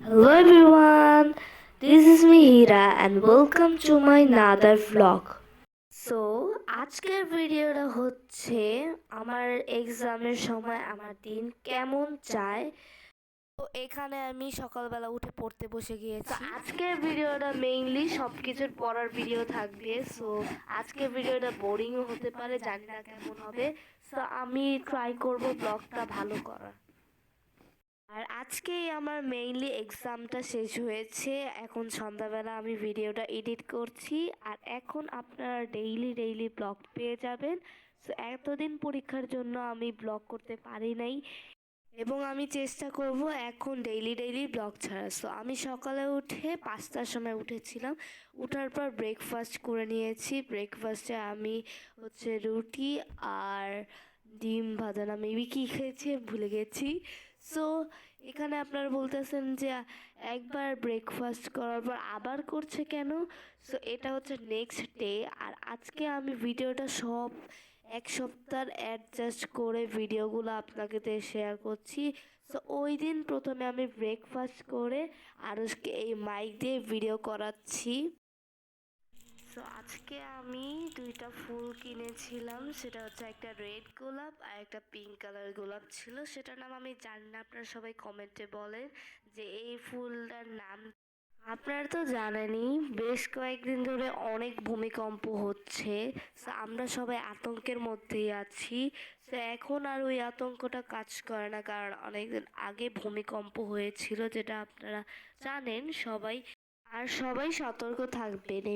Hello everyone, this is me Hira and welcome to my another vlog. So আজকের ভিডিওটা হচ্ছে আমার এক্সামের সময় আমার দিন কেমন যায়। তো এখানে আমি সকালবেলা উঠে পড়তে বসে গিয়েছি। আজকের ভিডিওটা মেইনলি সব কিছুর পড়ার ভিডিও থাকবে। সো আজকের ভিডিওটা বোরিংও হতে পারে, জানি না কেমন হবে। সো আমি ট্রাই করব ব্লগটা ভালো করার। আর আজকেই আমার মেইনলি এক্সামটা শেষ হয়েছে। এখন সন্ধ্যাবেলা আমি ভিডিওটা এডিট করছি আর এখন আপনারা ডেইলি ব্লগ পেয়ে যাবেন। সো এতদিন পরীক্ষার জন্য আমি ব্লগ করতে পারি নাই এবং আমি চেষ্টা করব এখন ডেইলি ব্লগ ছাড়া। সো আমি সকালে উঠে 5টার সময় উঠেছিলাম। উঠার পর ব্রেকফাস্ট করে নিয়েছি। ব্রেকফাস্টে আমি হচ্ছে রুটি আর ডিম ভাজা না মেবি কী খেয়েছি ভুলে গেছি। সো এখানে আপনারা বলতেছেন যে একবার ব্রেকফাস্ট করার পর আবার করছে কেন। সো এটা হচ্ছে নেক্সট ডে আর আজকে আমি ভিডিওটা সব এক সপ্তাহ অ্যাডজাস্ট করে ভিডিওগুলো আপনাকে শেয়ার করছি। সো ওই দিন প্রথমে আমি ব্রেকফাস্ট করে আরুষকে এই মাইক দিয়ে ভিডিও করাচ্ছি। সো আজকে আমি দুইটা ফুল কিনেছিলাম, সেটা হচ্ছে একটা রেড গোলাপ আর একটা পিঙ্ক কালার গোলাপ ছিল। সেটার নাম আমি জানি না, আপনারা সবাই কমেন্টে বলেন যে এই ফুলটার নাম। আপনারা তো জানেনই বেশ কয়েকদিন ধরে অনেক ভূমিকম্প হচ্ছে। সো আমরা সবাই আতঙ্কের মধ্যেই আছি। সো এখন আর ওই আতঙ্কটা কাজ করে না, কারণ অনেকদিন আগে ভূমিকম্প হয়েছিল, যেটা আপনারা জানেন সবাই। আর সবাই সতর্ক থাকবেন।